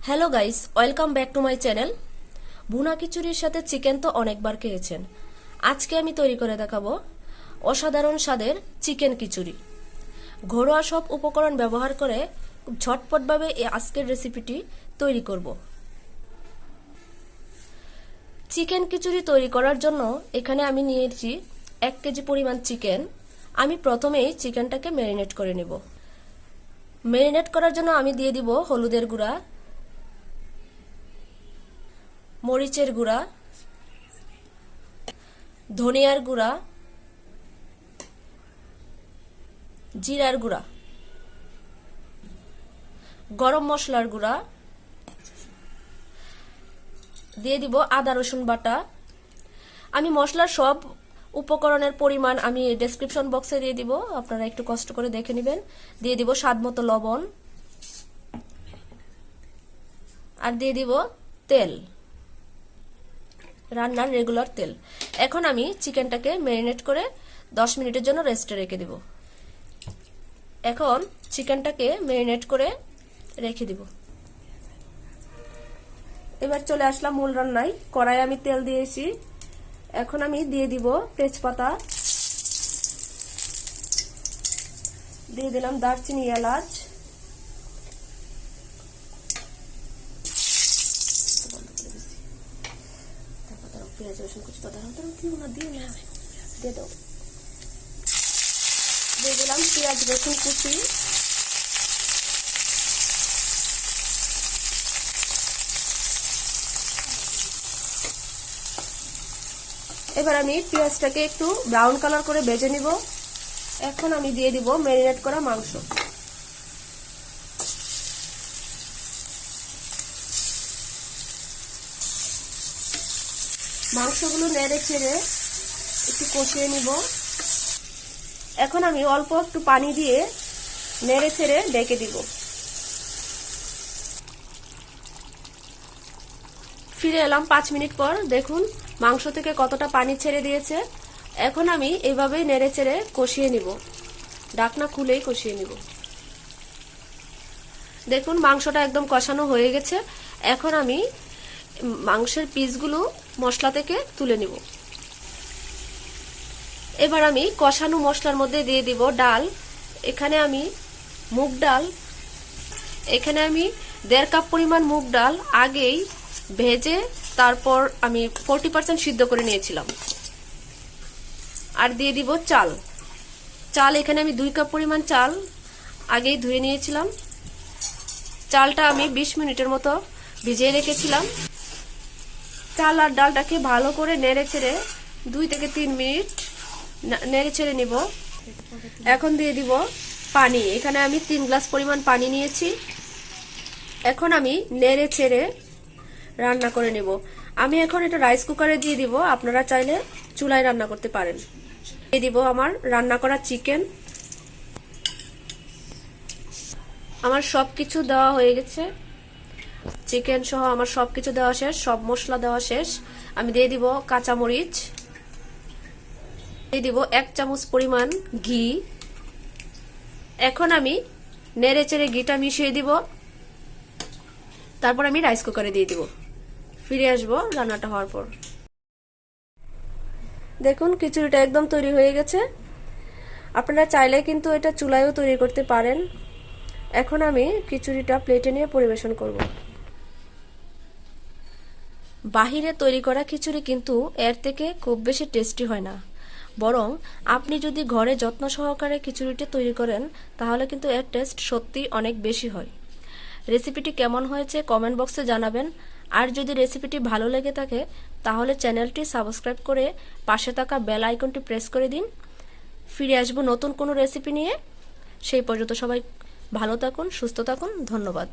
Hello guys, welcome back to my channel. ভুনা খিচুড়ির সাথে চিকেন তো অনেকবার খেয়েছেন। আজকে আমি তৈরি করে দেখাবো অসাধারণ স্বাদের চিকেন খিচুড়ি। ঘরোয়া সব উপকরণ ব্যবহার করে খুব ঝটপটভাবে এই আজকের রেসিপিটি তৈরি করব। চিকেন খিচুড়ি তৈরি করার জন্য এখানে আমি নিয়েছি 1 কেজি পরিমাণ চিকেন। আমি প্রথমেই চিকেনটাকে ম্যারিনেট করে নেব। ম্যারিনেট করার জন্য আমি দিয়ে দিব হলুদের গুঁড়া, মরিচের গুঁড়া, ধনিয়ার গুঁড়া, জিরার গুঁড়া, গরম মশলার গুঁড়া, দিয়ে দিব আদা রসুন বাটা। আমি মশলার সব উপকরণের পরিমাণ আমি ডেসক্রিপশন বক্সে দিয়ে দিব, আপনারা একটু কষ্ট করে দেখে নেবেন। দিয়ে দিব স্বাদমতো লবণ, আর দিয়ে দিব তেল, রান্নার রেগুলার তেল। এখন আমি চিকেনটাকে ম্যারিনেট করে 10 মিনিটের জন্য রেস্টে রেখে দিব। এখন চিকেনটাকে ম্যারিনেট করে রেখে দিব। এবার চলে আসলাম মূল রান্নায়। কড়াই আমি তেল দিয়েছি। এখন আমি দিয়ে দিব তেজপাতা, দিয়ে দিলাম দারচিনি, এলাচ, পেঁয়াজ রসুন কুচি দিয়ে দাও, দিয়ে দিলাম পেঁয়াজ রসুন কুচি, এবার আমি পেঁয়াজটাকে একটু ব্রাউন কালার করে ভেজে নিব। এখন আমি দিয়ে দিব ম্যারিনেট করা মাংস। মাংসগুলো নেড়ে চেড়ে একটু কষিয়ে নিব। এখন আমি অল্প একটু পানি দিয়ে নেড়ে চেড়ে ঢেকে দিব। ফিরে এলাম 5 মিনিট পর। দেখুন মাংস থেকে কতটা পানি ছেড়ে দিয়েছে। এখন আমি এইভাবেই নেড়ে চেড়ে কষিয়ে নিব, ঢাকনা খুলেই কষিয়ে নিব। দেখুন মাংসটা একদম কষানো হয়ে গেছে। এখন আমি মাংসের পিসগুলো মশলা থেকে তুলে নিব। এবার আমি কষানো মশলার মধ্যে দিয়ে দিব ডাল। এখানে আমি মুগ ডাল, এখানে আমি 1.5 কাপ পরিমাণ মুগ ডাল আগেই ভেজে তারপর আমি 40% সিদ্ধ করে নিয়েছিলাম। আর দিয়ে দিব চাল। চাল এখানে আমি 2 কাপ পরিমাণ চাল আগেই ধুয়ে নিয়েছিলাম। চালটা আমি 20 মিনিটের মতো ভিজিয়ে রেখেছিলাম। চাল আর ডালটাকে ভালো করে নেড়ে চেড়ে 2 থেকে 3 মিনিট নেড়ে চেড়ে নিব। এখন দিয়ে দিব পানি। এখানে আমি 3 গ্লাস পরিমাণ পানি নিয়েছি। এখন আমি নেড়ে চেড়ে রান্না করে নেব। আমি এখন এটা রাইস কুকারে দিয়ে দিব, আপনারা চাইলে চুলায় রান্না করতে পারেন। দিয়ে দিব আমার রান্না করা চিকেন। আমার সবকিছু দেওয়া হয়ে গেছে, চিকেন সহ আমার সবকিছু দেওয়া শেষ, সব মশলা দেওয়া শেষ। আমি দিয়ে দিব কাঁচামরিচ, দিয়ে দিব 1 চামচ পরিমাণ ঘি। এখন আমি নেড়ে চেড়ে ঘিটা মিশিয়ে দিব। তারপর আমি রাইস কুকারে দিয়ে দিব। ফিরে আসবো রান্নাটা হওয়ার পর। দেখুন খিচুড়িটা একদম তৈরি হয়ে গেছে। আপনারা চাইলে কিন্তু এটা চুলায়ও তৈরি করতে পারেন। এখন আমি খিচুড়িটা প্লেটে নিয়ে পরিবেশন করব। বাহিরে তৈরি করা খিচুড়ি কিন্তু এর থেকে খুব বেশি টেস্টি হয় না, বরং আপনি যদি ঘরে যত্ন সহকারে খিচুড়িটা তৈরি করেন তাহলে কিন্তু এর টেস্ট সত্যি অনেক বেশি হয়। রেসিপিটি কেমন হয়েছে কমেন্ট বক্সে জানাবেন। আর যদি রেসিপিটি ভালো লেগে থাকে তাহলে চ্যানেলটি সাবস্ক্রাইব করে পাশে থাকা বেল আইকনটি প্রেস করে দিন। ফিরে আসবো নতুন কোনো রেসিপি নিয়ে। সেই পর্যন্ত সবাই ভালো থাকুন, সুস্থ থাকুন। ধন্যবাদ।